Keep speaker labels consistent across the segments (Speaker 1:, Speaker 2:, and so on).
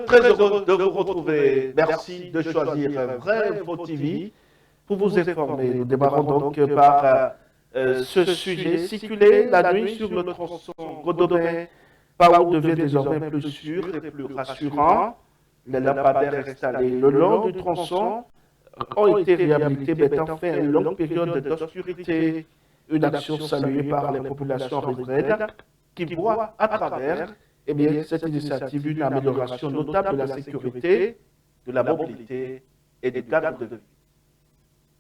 Speaker 1: très heureux de vous retrouver. Merci de choisir Vrai Info TV pour vous informer. Nous démarrons donc par ce sujet. Circuler la nuit sur le tronçon Godomé-Pao devient désormais plus sûr et plus rassurant. Les lampadaires installés le long du tronçon ont été réhabilités, mettant fin à une longue période d'obscurité. Une action saluée par les populations riveraines qui voient à travers cette initiative une amélioration notable de la sécurité, de la mobilité et du cadre de vie.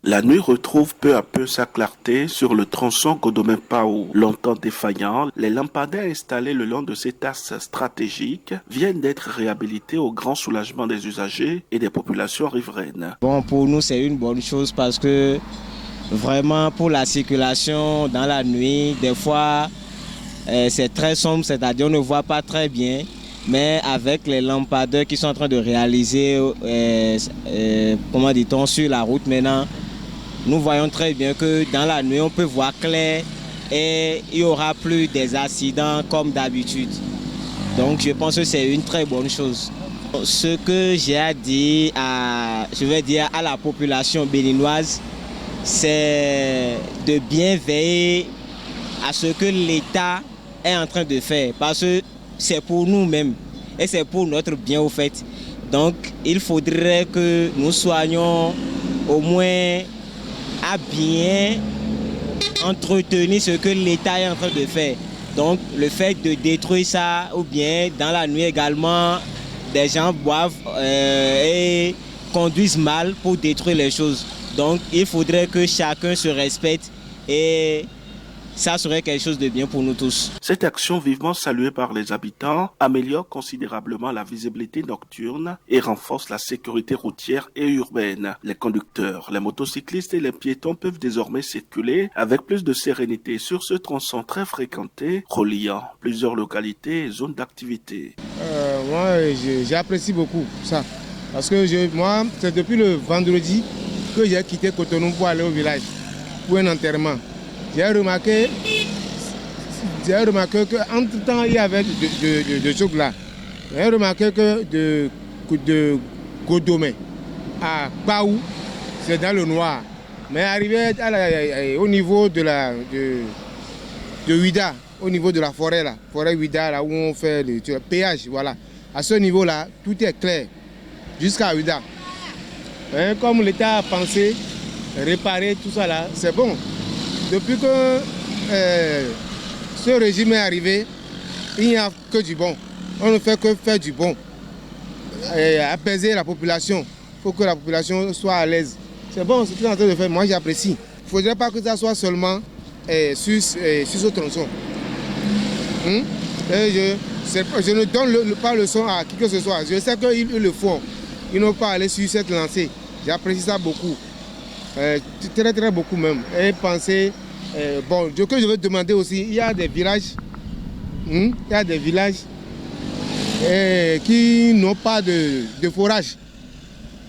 Speaker 2: La nuit retrouve peu à peu sa clarté sur le tronçon Godomé-Pao. Longtemps défaillant, les lampadaires installés le long de cet axe stratégique viennent d'être réhabilités au grand soulagement des usagers et des populations riveraines.
Speaker 3: Bon, pour nous, c'est une bonne chose parce que vraiment pour la circulation dans la nuit, des fois, c'est très sombre, c'est-à-dire on ne voit pas très bien. Mais avec les lampadaires qui sont en train de réaliser, comment dit-on, sur la route maintenant, nous voyons très bien que dans la nuit, on peut voir clair et il n'y aura plus des accidents comme d'habitude. Donc je pense que c'est une très bonne chose. Ce que j'ai à dire à la population béninoise, c'est de bien veiller à ce que l'État est en train de faire. Parce que c'est pour nous-mêmes et c'est pour notre bien au fait. Donc il faudrait que nous soyons au moins à bien entretenir ce que l'État est en train de faire. Donc le fait de détruire ça ou bien dans la nuit également, des gens boivent et conduisent mal pour détruire les choses. Donc il faudrait que chacun se respecte et ça serait quelque chose de bien pour nous tous.
Speaker 2: Cette action vivement saluée par les habitants améliore considérablement la visibilité nocturne et renforce la sécurité routière et urbaine. Les conducteurs, les motocyclistes et les piétons peuvent désormais circuler avec plus de sérénité sur ce tronçon très fréquenté, reliant plusieurs localités et zones d'activité.
Speaker 4: Moi, j'apprécie beaucoup ça. Parce que moi, c'est depuis le vendredi que j'ai quitté Cotonou pour aller au village, pour un enterrement. J'ai remarqué qu'entre-temps, il y avait de choses là. J'ai remarqué que de Godomé à Pao, c'est dans le noir. Mais arrivé au niveau de Ouida, au niveau de la forêt, forêt Ouida, là où on fait le péage, voilà. À ce niveau-là, tout est clair, jusqu'à Ouida. Comme l'État a pensé réparer tout ça là, c'est bon. Depuis que ce régime est arrivé, il n'y a que du bon. On ne fait que faire du bon. Apaiser la population. Il faut que la population soit à l'aise. C'est bon, c'est ce qu'on est en train de faire. Moi, j'apprécie. Il ne faudrait pas que ça soit seulement sur ce tronçon. Je ne donne pas leçon à qui que ce soit. Je sais qu'ils le font. Ils n'ont pas allé sur cette lancée. J'apprécie ça beaucoup. Très très beaucoup même. Et penser, ce que je veux demander aussi, il y a des villages, qui n'ont pas de forage.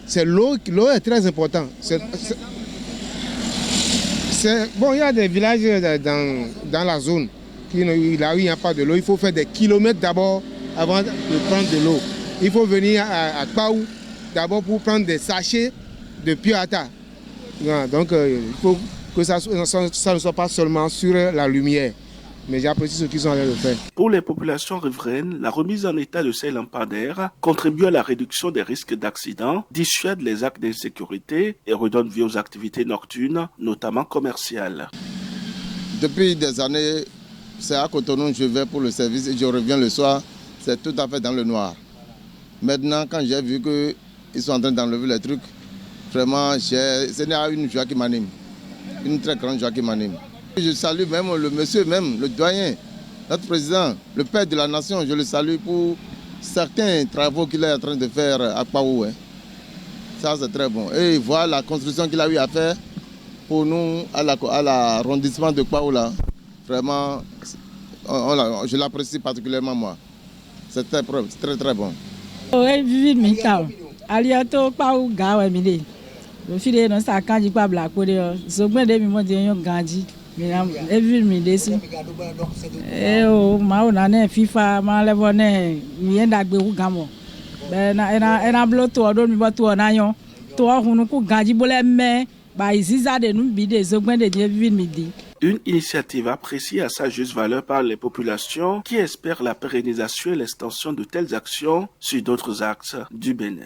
Speaker 4: C'est l'eau est très importante. Il y a des villages dans la zone là où il n'y a pas de l'eau. Il faut faire des kilomètres d'abord avant de prendre de l'eau. Il faut venir à Pao d'abord pour prendre des sachets de Piata. Donc il faut que ça ne soit pas seulement sur la lumière. Mais j'apprécie ce qu'ils ont l'air de faire.
Speaker 2: Pour les populations riveraines, la remise en état de ces lampadaires contribue à la réduction des risques d'accidents, dissuade les actes d'insécurité et redonne vie aux activités nocturnes, notamment commerciales.
Speaker 5: Depuis des années, c'est à Cotonou, je vais pour le service et je reviens le soir, c'est tout à fait dans le noir. Maintenant, quand j'ai vu qu'ils sont en train d'enlever les trucs, vraiment, c'est une joie qui m'anime, une très grande joie qui m'anime. Je salue même le monsieur, le doyen, notre président, le père de la nation, je le salue pour certains travaux qu'il est en train de faire à Pao. Ça, c'est très bon. Et voir la construction qu'il a eu à faire pour nous à l'arrondissement de Pao, là, vraiment, je l'apprécie particulièrement, moi. C'est très, très, très bon.
Speaker 6: ena blo to do mi ba to na yon to hunu ku gaji bole me ba iziza de nu bi de zogben de vie midi.
Speaker 2: Une initiative appréciée à sa juste valeur par les populations qui espèrent la pérennisation et l'extension de telles actions sur d'autres axes du Bénin.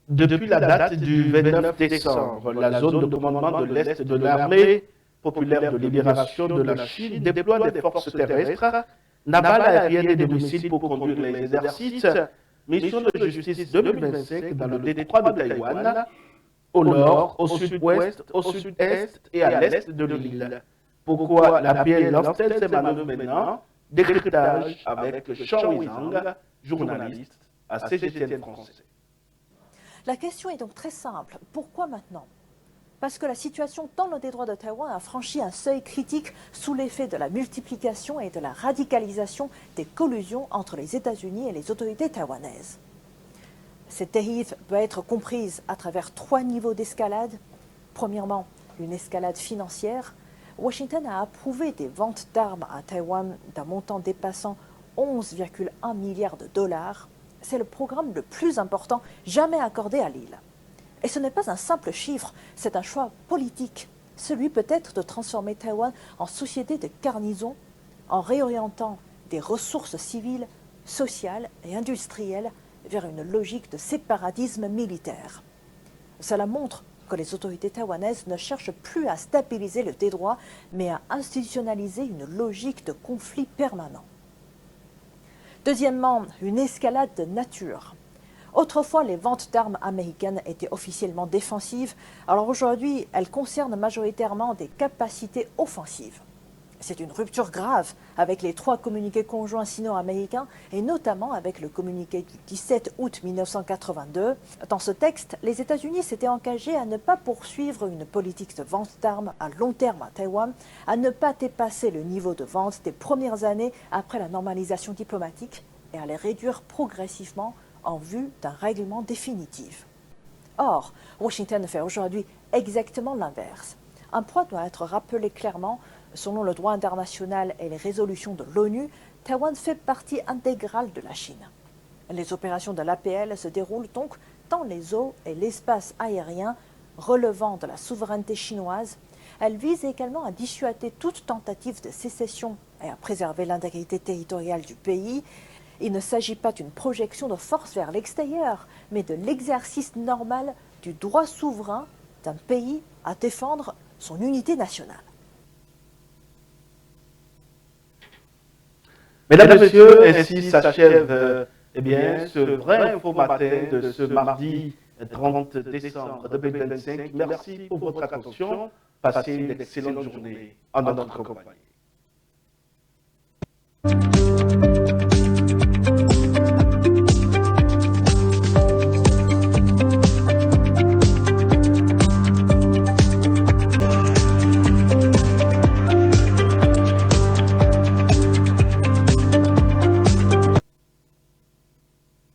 Speaker 1: Depuis la date du 29 décembre, la zone de commandement de l'Est de l'armée populaire de libération de la Chine déploie des forces terrestres, navales, aériennes et de missiles pour conduire les exercices, mission de justice 2025 dans le détroit de Taïwan, au nord, au sud-ouest, au sud-est et à l'est de l'île. Pourquoi la PL lance-t-elle ses manœuvres maintenant? Décryptage avec Jean Wizang, journaliste à CGTN français.
Speaker 7: La question est donc très simple. Pourquoi maintenant? Parce que la situation dans le détroit de Taïwan a franchi un seuil critique sous l'effet de la multiplication et de la radicalisation des collusions entre les États-Unis et les autorités taïwanaises. Cette dérive peut être comprise à travers 3 niveaux d'escalade. Premièrement, une escalade financière. Washington a approuvé des ventes d'armes à Taïwan d'un montant dépassant 11,1 milliards de dollars. C'est le programme le plus important jamais accordé à l'île. Et ce n'est pas un simple chiffre, c'est un choix politique. Celui peut-être de transformer Taïwan en société de garnison en réorientant des ressources civiles, sociales et industrielles vers une logique de séparatisme militaire. Cela montre que les autorités taïwanaises ne cherchent plus à stabiliser le détroit, mais à institutionnaliser une logique de conflit permanent. Deuxièmement, une escalade de nature. Autrefois, les ventes d'armes américaines étaient officiellement défensives, alors aujourd'hui, elles concernent majoritairement des capacités offensives. C'est une rupture grave avec les 3 communiqués conjoints sino-américains et notamment avec le communiqué du 17 août 1982. Dans ce texte, les États-Unis s'étaient engagés à ne pas poursuivre une politique de vente d'armes à long terme à Taïwan, à ne pas dépasser le niveau de vente des premières années après la normalisation diplomatique et à les réduire progressivement en vue d'un règlement définitif. Or, Washington fait aujourd'hui exactement l'inverse. Un point doit être rappelé clairement. Selon le droit international et les résolutions de l'ONU, Taïwan fait partie intégrale de la Chine. Les opérations de l'APL se déroulent donc dans les eaux et l'espace aérien relevant de la souveraineté chinoise. Elles visent également à dissuader toute tentative de sécession et à préserver l'intégrité territoriale du pays. Il ne s'agit pas d'une projection de force vers l'extérieur, mais de l'exercice normal du droit souverain d'un pays à défendre son unité nationale.
Speaker 1: Mesdames et messieurs, ainsi s'achève ce vrai info matin de ce mardi 30 décembre 2025. Merci pour votre attention. Passez une excellente journée en notre compagnie.